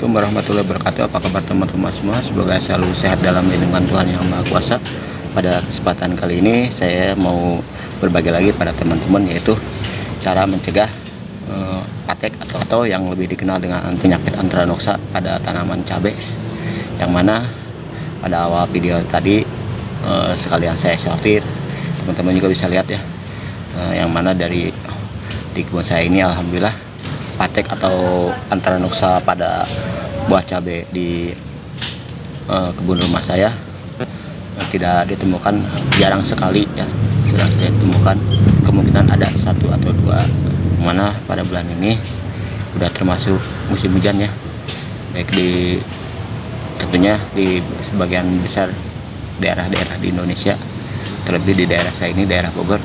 Assalamualaikum warahmatullahi wabarakatuh. Apa kabar teman-teman semua? Semoga selalu sehat dalam lindungan Tuhan Yang Maha Kuasa. Pada kesempatan kali ini saya mau berbagi lagi pada teman-teman, yaitu cara mencegah patek atau yang lebih dikenal dengan penyakit antranoksa pada tanaman cabai. Yang mana pada awal video tadi sekalian saya sortir, teman-teman juga bisa lihat ya, yang mana di kebun saya ini alhamdulillah patek atau antranoksa pada buah cabai di kebun rumah saya tidak ditemukan, jarang sekali ya, sudah saya temukan. Kemungkinan ada satu atau dua, mana pada bulan ini udah termasuk musim hujan ya, baik tentunya di sebagian besar daerah-daerah di Indonesia, terlebih di daerah saya ini, daerah Bogor,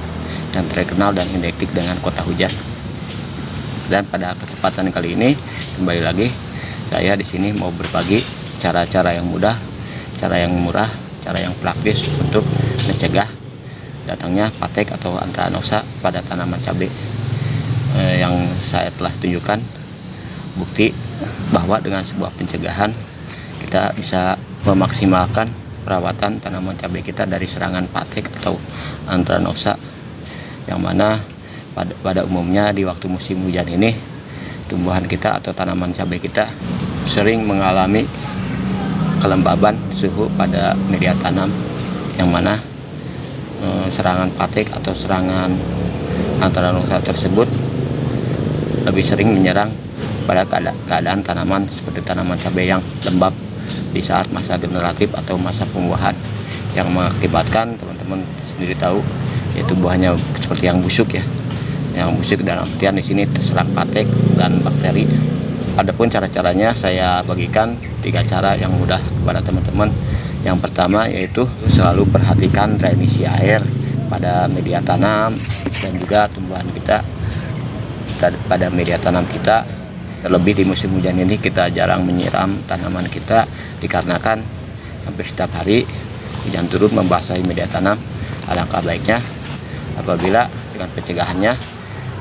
dan terkenal dan identik dengan kota hujan. Dan pada kesempatan kali ini kembali lagi saya di sini mau berbagi cara-cara yang mudah, cara yang murah, cara yang praktis untuk mencegah datangnya patek atau antranoksa pada tanaman cabai. Yang saya telah tunjukkan bukti bahwa dengan sebuah pencegahan kita bisa memaksimalkan perawatan tanaman cabai kita dari serangan patek atau antranoksa, yang mana pada umumnya di waktu musim hujan ini tumbuhan kita atau tanaman cabai kita sering mengalami kelembaban suhu pada media tanam, yang mana serangan patek atau serangan antranoksa tersebut lebih sering menyerang pada keadaan tanaman seperti tanaman cabai yang lembab di saat masa generatif atau masa pembuahan, yang mengakibatkan teman-teman sendiri tahu, yaitu buahnya seperti yang busuk ya, yang busuk dalam artian di sini terserang patek dan bakteri. Adapun cara-caranya saya bagikan 3 cara yang mudah kepada teman-teman. Yang pertama yaitu selalu perhatikan drainasi air pada media tanam dan juga tumbuhan kita pada media tanam kita. Terlebih di musim hujan ini kita jarang menyiram tanaman kita dikarenakan hampir setiap hari hujan turun membasahi media tanam. Alangkah baiknya apabila dengan pencegahannya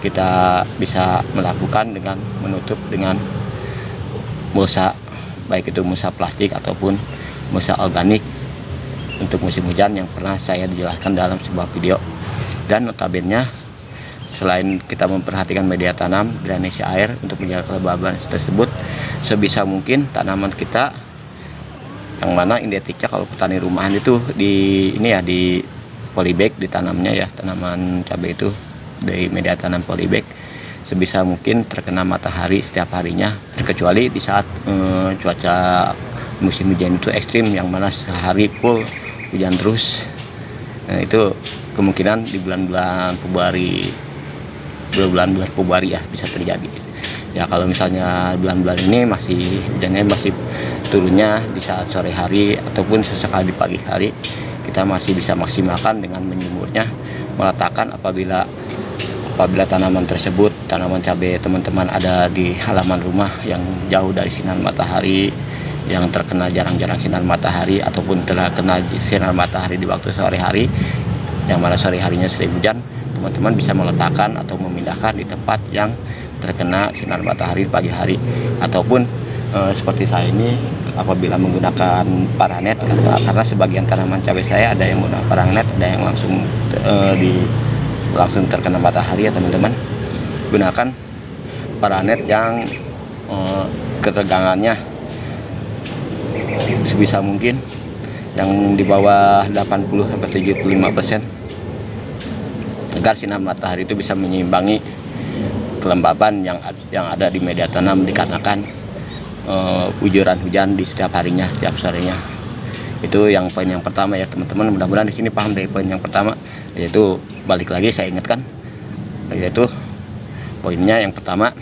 kita bisa melakukan dengan menutup dengan mulsa, baik itu mulsa plastik ataupun mulsa organik untuk musim hujan yang pernah saya dijelaskan dalam sebuah video. Dan notabene selain kita memperhatikan media tanam, drainasi air untuk menjaga kelembaban tersebut, sebisa mungkin tanaman kita yang mana identiknya kalau petani rumahan itu di polybag ditanamnya ya, tanaman cabai itu dari media tanam polybag, sebisa mungkin terkena matahari setiap harinya, terkecuali di saat cuaca musim hujan itu ekstrim, yang mana sehari full hujan terus. Itu kemungkinan di bulan-bulan Februari ya bisa terjadi ya. Kalau misalnya bulan-bulan ini hujannya masih turunnya di saat sore hari ataupun sesekali di pagi hari, kita masih bisa maksimalkan dengan menjemurnya, meletakkan apabila tanaman tersebut, tanaman cabai teman-teman ada di halaman rumah yang jauh dari sinar matahari, yang terkena jarang-jarang sinar matahari ataupun terkena sinar matahari di waktu sore hari, yang mana sore harinya sering hujan, teman-teman bisa meletakkan atau memindahkan di tempat yang terkena sinar matahari di pagi hari. Ataupun seperti saya ini apabila menggunakan paranet, karena sebagian tanaman cabai saya ada yang menggunakan paranet, ada yang langsung terkena matahari ya teman-teman, gunakan paranet yang ketegangannya sebisa mungkin yang di bawah 80-75%, agar sinar matahari itu bisa menyeimbangi kelembaban yang ada di media tanam dikarenakan ujuran hujan di setiap harinya, setiap sorenya. Itu yang poin yang pertama ya teman-teman. Mudah-mudahan di sini paham dari poin yang pertama, yaitu balik lagi saya ingatkan, yaitu poinnya yang pertama,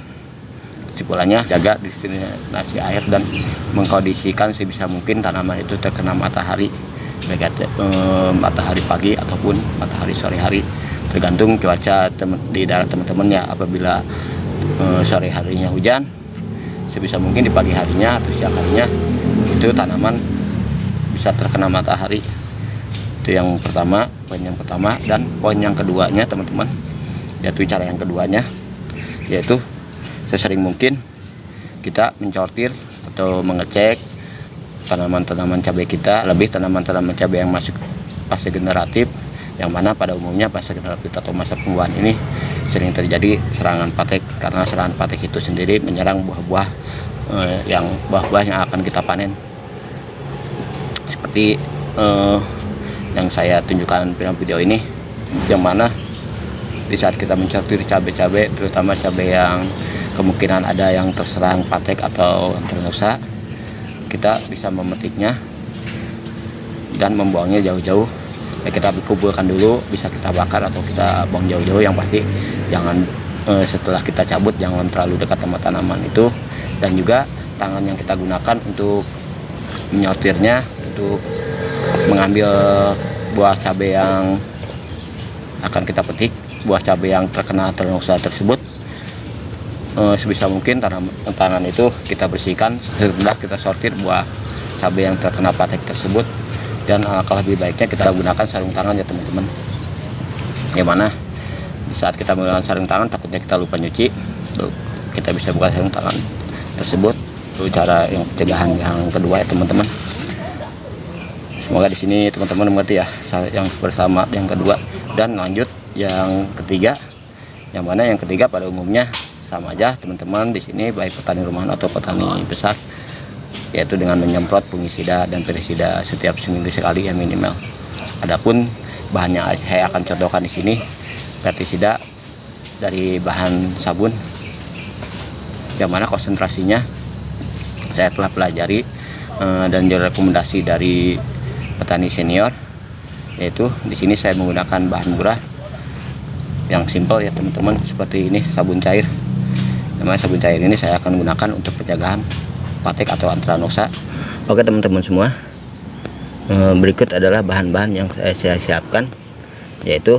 kesimpulannya jaga destinasi air dan mengkondisikan sebisa mungkin tanaman itu terkena matahari, baik matahari pagi ataupun matahari sore hari, tergantung cuaca di daerah teman-teman ya. Apabila sore harinya hujan, sebisa mungkin di pagi harinya atau siang harinya itu tanaman bisa terkena matahari. Itu yang pertama, poin yang pertama. Dan poin yang keduanya teman-teman, yaitu cara yang keduanya, yaitu sesering mungkin kita mencortir atau mengecek tanaman-tanaman cabai kita, lebih tanaman-tanaman cabai yang masuk fase generatif, yang mana pada umumnya fase generatif atau masa pembuahan ini sering terjadi serangan patek, karena serangan patek itu sendiri menyerang buah-buah yang akan kita panen. Seperti yang saya tunjukkan dalam video ini, yang mana di saat kita mensortir cabai-cabai, terutama cabai yang kemungkinan ada yang terserang patek atau antranosa, kita bisa memetiknya dan membuangnya jauh-jauh. Kita kumpulkan dulu, bisa kita bakar atau kita buang jauh-jauh. Yang pasti jangan setelah kita cabut jangan terlalu dekat sama tanaman itu. Dan juga tangan yang kita gunakan untuk menyortirnya, untuk mengambil buah cabai yang akan kita petik, buah cabai yang terkena antranosa tersebut, sebisa mungkin tangan itu kita bersihkan setelah kita sortir buah cabai yang terkena patek tersebut. Dan alangkah lebih baiknya kita gunakan sarung tangan ya teman-teman, yang mana di saat kita menggunakan sarung tangan takutnya kita lupa nyuci, kita bisa buka sarung tangan tersebut. Itu cara yang pencegahan yang kedua ya teman-teman. Semoga di sini teman-teman mengerti ya yang bersama yang kedua. Dan lanjut yang ketiga, yang mana yang ketiga pada umumnya sama aja teman-teman di sini, baik petani rumahan atau petani besar, yaitu dengan menyemprot fungisida dan pestisida setiap seminggu sekali ya minimal. Adapun bahannya saya akan contohkan di sini pestisida dari bahan sabun, yang mana konsentrasinya saya telah pelajari dan direkomendasi dari petani senior, yaitu di sini saya menggunakan bahan murah yang simpel ya teman-teman, seperti ini sabun cair. Namanya sabun cair ini saya akan gunakan untuk pencegahan patek atau antranosa. Oke teman-teman semua, berikut adalah bahan-bahan yang saya siapkan, yaitu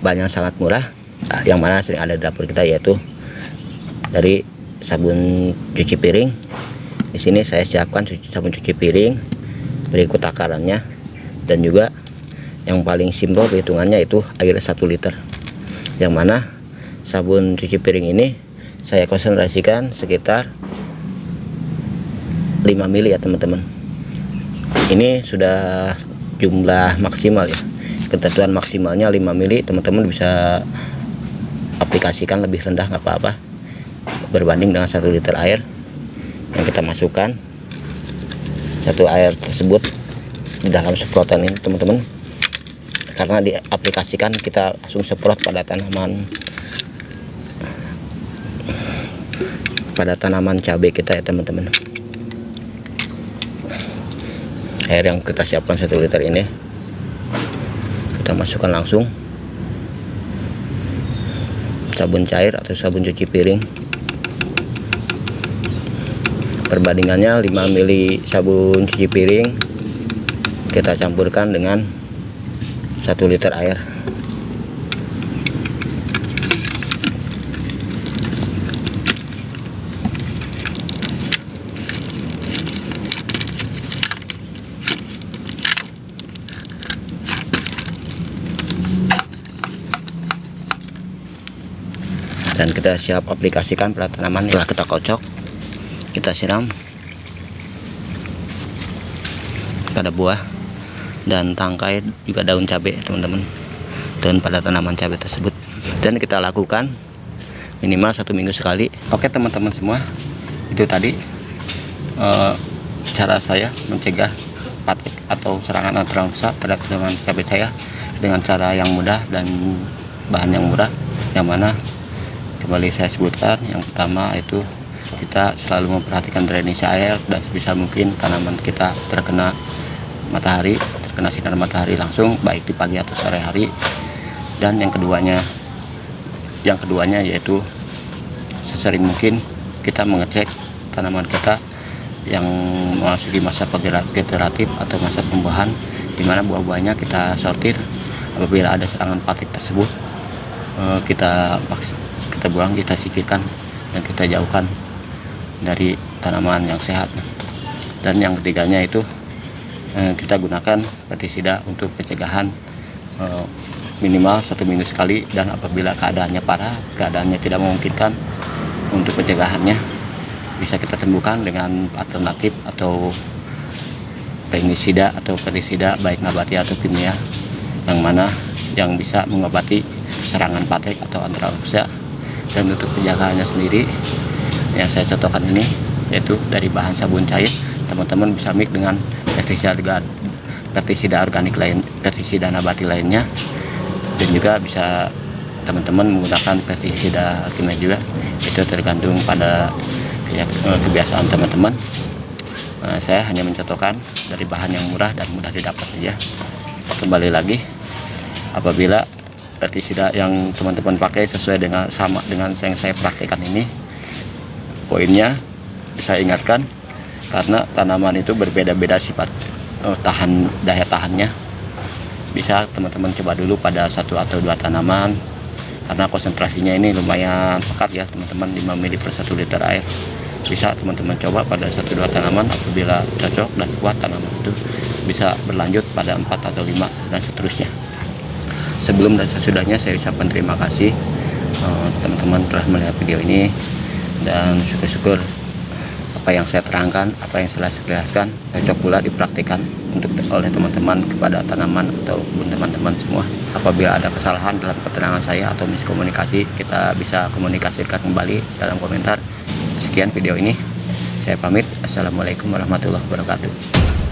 bahan yang sangat murah, yang mana sering ada di dapur kita, yaitu dari sabun cuci piring. Di sini saya siapkan sabun cuci piring, berikut takarannya, dan juga yang paling simpel hitungannya itu air 1 liter, yang mana sabun cuci piring ini saya konsentrasikan sekitar 5 mili ya teman-teman. Ini sudah jumlah maksimal ya, ketentuan maksimalnya 5 mili. Teman-teman bisa aplikasikan lebih rendah nggak apa-apa, berbanding dengan 1 liter air yang kita masukkan. Satu air tersebut di dalam semprotan ini teman-teman, karena diaplikasikan kita langsung semprot pada tanaman cabai kita ya teman-teman. Air yang kita siapkan 1 liter ini kita masukkan langsung sabun cair atau sabun cuci piring. Perbandingannya 5 mili sabun cuci piring kita campurkan dengan 1 liter air. Dan kita siap aplikasikan pada tanaman. Setelah kita kocok, kita siram pada buah dan tangkai, juga daun cabai teman-teman, dan pada tanaman cabai tersebut. Dan kita lakukan minimal 1 minggu sekali. Oke teman-teman semua, itu tadi cara saya mencegah patek atau serangan antranosa pada tanaman cabai saya dengan cara yang mudah dan bahan yang murah, yang mana kembali saya sebutkan, yang pertama itu kita selalu memperhatikan drainase air, dan sebisa mungkin tanaman kita terkena matahari, terkena sinar matahari langsung, baik di pagi atau sore hari. Dan yang keduanya yaitu sesering mungkin kita mengecek tanaman kita yang memasuki masa generatif atau masa pembuahan, di mana buah-buahnya kita sortir. Apabila ada serangan patek tersebut, kita buang, kita singkirkan, dan kita jauhkan dari tanaman yang sehat. Dan yang ketiganya itu kita gunakan pestisida untuk pencegahan minimal 1 minggu sekali, dan apabila keadaannya parah, keadaannya tidak memungkinkan untuk pencegahannya, bisa kita temukan dengan alternatif atau pengisida atau pestisida baik nabati atau kimia, yang mana yang bisa mengobati serangan patek atau antraknosa. Dan untuk penjagaannya sendiri yang saya contohkan ini yaitu dari bahan sabun cair, teman-teman bisa mix dengan pestisida organik lain, pestisida nabati lainnya, dan juga bisa teman-teman menggunakan pestisida kimia juga. Itu tergantung pada kebiasaan teman-teman. Saya hanya mencontohkan dari bahan yang murah dan mudah didapat saja. Kembali lagi, apabila pestisida yang teman-teman pakai sesuai dengan sama dengan yang saya praktekkan ini, poinnya saya ingatkan, karena tanaman itu berbeda-beda sifat daya tahannya. Bisa teman-teman coba dulu pada 1 atau 2 tanaman, karena konsentrasinya ini lumayan pekat ya teman-teman, 5 ml per 1 liter air. Bisa teman-teman coba pada 1-2 tanaman, apabila cocok dan kuat tanaman itu bisa berlanjut pada 4 atau 5 dan seterusnya. Sebelum dan sesudahnya saya ucapkan terima kasih teman-teman telah melihat video ini, dan syukur-syukur apa yang saya terangkan, apa yang saya jelaskan cocok pula dipraktikkan oleh teman-teman kepada tanaman atau teman-teman semua. Apabila ada kesalahan dalam keterangan saya atau miskomunikasi, kita bisa komunikasikan kembali dalam komentar. Sekian video ini, saya pamit. Assalamualaikum warahmatullahi wabarakatuh.